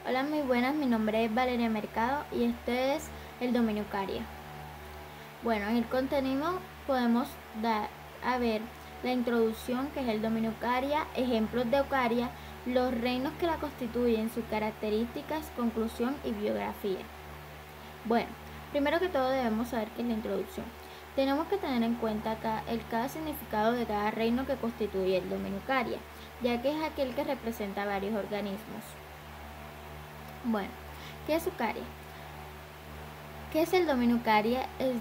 Hola, muy buenas, mi nombre es Valeria Mercado y este es el dominio Eucaria. Bueno, en el contenido podemos dar a ver la introducción, que es el dominio Eucaria, ejemplos de Eucaria, los reinos que la constituyen, sus características, conclusión y biografía. Bueno, primero que todo debemos saber qué es la introducción. Tenemos que tener en cuenta cada significado de cada reino que constituye el dominio Eucaria, ya que es aquel que representa varios organismos. Bueno, ¿qué es Eucaria? ¿Qué es el dominio Eucaria? Es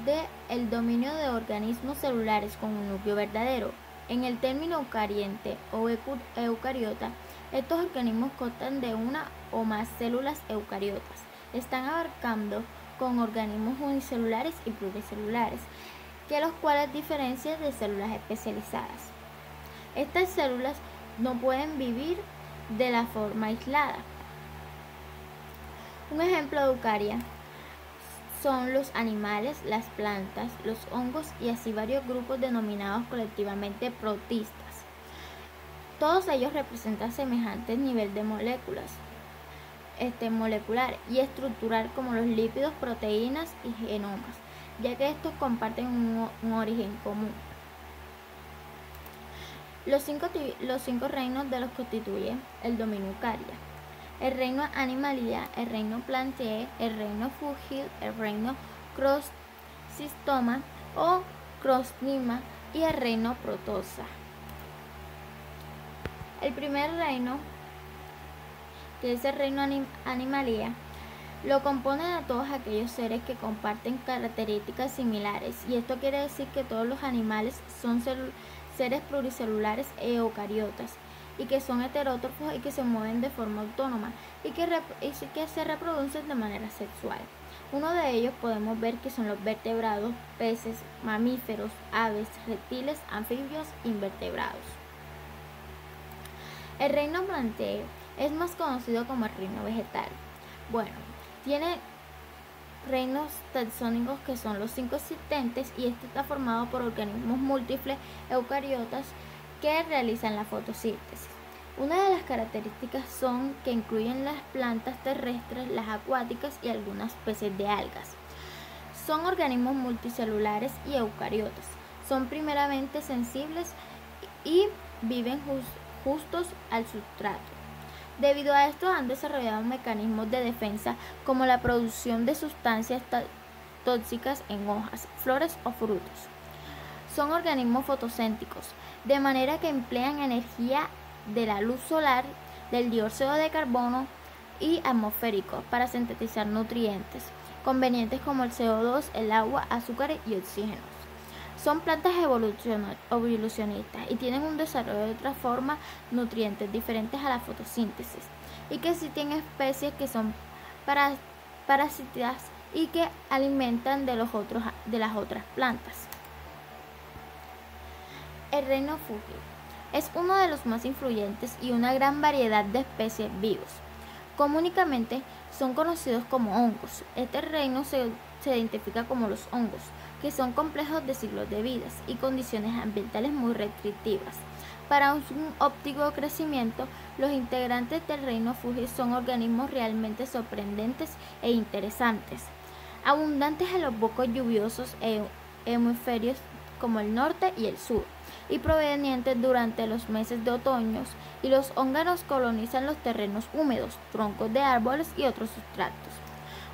el dominio de organismos celulares con un núcleo verdadero. En el término eucariente o eucariota, estos organismos constan de una o más células eucariotas. Están abarcando con organismos unicelulares y pluricelulares, que los cuales diferencian de células especializadas. Estas células no pueden vivir de la forma aislada. Un ejemplo de eucaria son los animales, las plantas, los hongos y así varios grupos denominados colectivamente protistas. Todos ellos representan semejantes nivel de moléculas molecular y estructural como los lípidos, proteínas y genomas, ya que estos comparten un origen común. Los cinco reinos de los constituye el dominio Eucaria: el reino Animalia, el reino Plantae, el reino Fugit, el reino Crocystoma o Crocnima y el reino Protosa. El primer reino, que es el reino Animalia, lo componen a todos aquellos seres que comparten características similares, y esto quiere decir que todos los animales son seres pluricelulares e eucariotas, y que son heterótrofos y que se mueven de forma autónoma y que se reproducen de manera sexual. Uno de ellos podemos ver que son los vertebrados, peces, mamíferos, aves, reptiles, anfibios, invertebrados. El reino Plantae es más conocido como el reino vegetal. Bueno, tiene reinos taxónicos que son los 5 existentes, y este está formado por organismos múltiples eucariotas que realizan la fotosíntesis. Una de las características son que incluyen las plantas terrestres, las acuáticas y algunas especies de algas. Son organismos multicelulares y eucariotas. Son primeramente sensibles y viven justos al sustrato. Debido a esto han desarrollado mecanismos de defensa como la producción de sustancias tóxicas en hojas, flores o frutos. Son organismos fotocéntricos, de manera que emplean energía de la luz solar, del dióxido de carbono y atmosférico para sintetizar nutrientes convenientes como el CO2, el agua, azúcares y oxígenos. Son plantas evolucionistas y tienen un desarrollo de otra forma, nutrientes diferentes a la fotosíntesis, y que existen especies que son parasitas y que alimentan de las otras plantas. El reino Fugit es uno de los más influyentes y una gran variedad de especies vivos. Comúnmente son conocidos como hongos. Este reino se identifica como los hongos, que son complejos de ciclos de vida y condiciones ambientales muy restrictivas. Para un óptimo crecimiento, los integrantes del reino Fugit son organismos realmente sorprendentes e interesantes, abundantes en los bosques lluviosos hemisferios como el norte y el sur, y provenientes durante los meses de otoño, y los húngaros colonizan los terrenos húmedos, troncos de árboles y otros sustratos.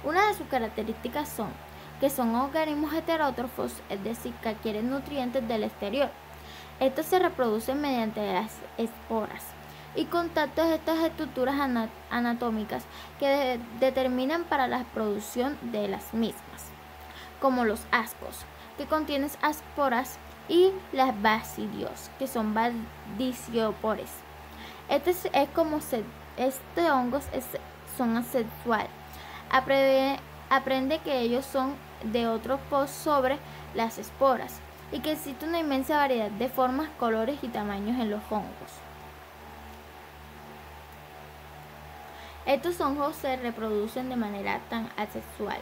Una de sus características son que son organismos heterótrofos, es decir, que adquieren nutrientes del exterior. Estos se reproducen mediante las esporas y contactos de estas estructuras anatómicas que determinan para la producción de las mismas, como los ascos, que contienen esporas, y las basidios, que son basidiopores. Este hongo son asexual. Aprende que ellos son de otro post sobre las esporas y que existe una inmensa variedad de formas, colores y tamaños en los hongos. Estos hongos se reproducen de manera tan asexual.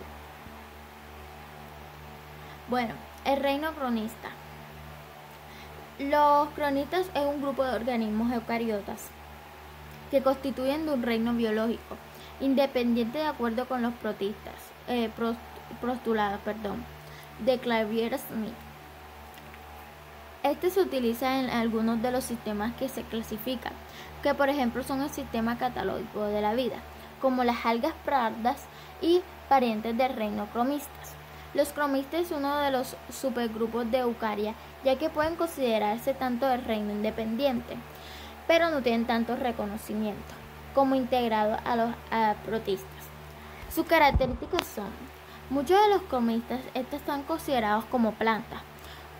Bueno, el reino cronista. Los cronistas es un grupo de organismos eucariotas que constituyen de un reino biológico. independiente de acuerdo con los postulados de Clavier Smith. Este se utiliza en algunos de los sistemas que se clasifican, que por ejemplo son el sistema catalógico de la vida, como las algas pardas y parientes del reino cromistas. Los cromistas es uno de los supergrupos de Eukarya, ya que pueden considerarse tanto del reino independiente, pero no tienen tanto reconocimiento como integrados a los protistas. Sus características son: muchos de los cromistas están considerados como plantas,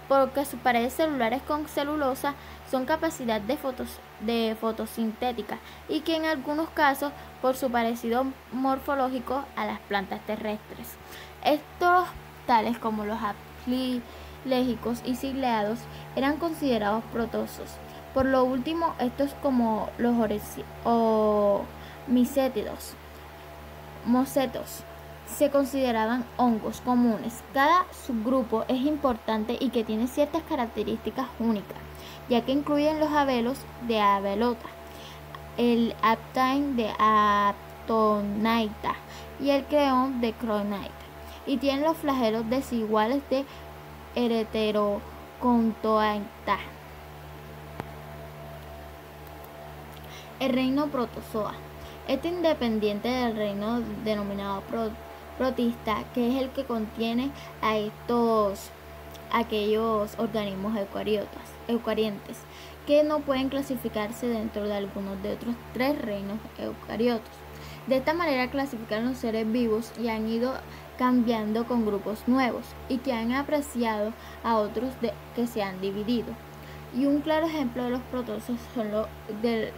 porque sus paredes celulares con celulosa son capacidad de fotosintética y que en algunos casos por su parecido morfológico a las plantas terrestres. Estos, tales como los apilégicos y ciliados, eran considerados protosos. Por lo último, estos como los mosetos se consideraban hongos comunes. Cada subgrupo es importante y que tiene ciertas características únicas, ya que incluyen los abelos de Abelota, el aptain de Aptonaita y el creón de Cronaita, y tienen los flagelos desiguales de Heterocontonaita. El reino protozoa. Independiente del reino denominado protista, que es el que contiene a aquellos organismos eucarientes, que no pueden clasificarse dentro de algunos de otros 3 reinos eucariotos. De esta manera clasifican los seres vivos y han ido cambiando con grupos nuevos y que han apreciado a otros que se han dividido. Y un claro ejemplo de los protozoos son del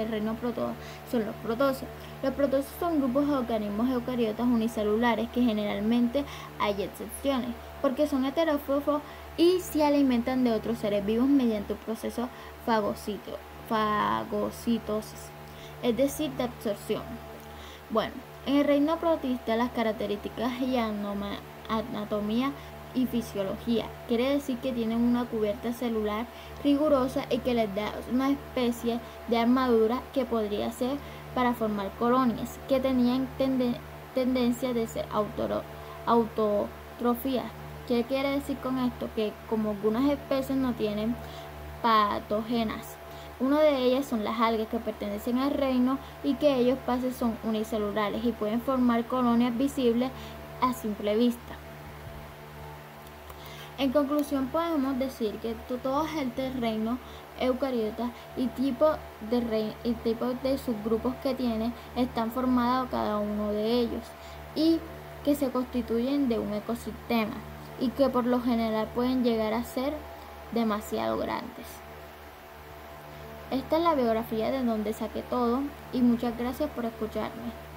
reino protozoa son los protozoos. Los protozoos son grupos de organismos eucariotas unicelulares que generalmente hay excepciones, porque son heterótrofos y se alimentan de otros seres vivos mediante un proceso fagocitosis, es decir, de absorción. Bueno, en el reino protista las características y anatomía y fisiología quiere decir que tienen una cubierta celular rigurosa y que les da una especie de armadura que podría ser para formar colonias, que tenían tendencia de ser autotróficas. ¿Qué quiere decir con esto? Que como algunas especies no tienen patógenas, una de ellas son las algas, que pertenecen al reino y que ellos son unicelulares y pueden formar colonias visibles a simple vista. En conclusión, podemos decir que todo este reino eucariota y tipo de subgrupos que tiene están formados cada uno de ellos y que se constituyen de un ecosistema y que por lo general pueden llegar a ser demasiado grandes. Esta es la biografía de donde saqué todo y muchas gracias por escucharme.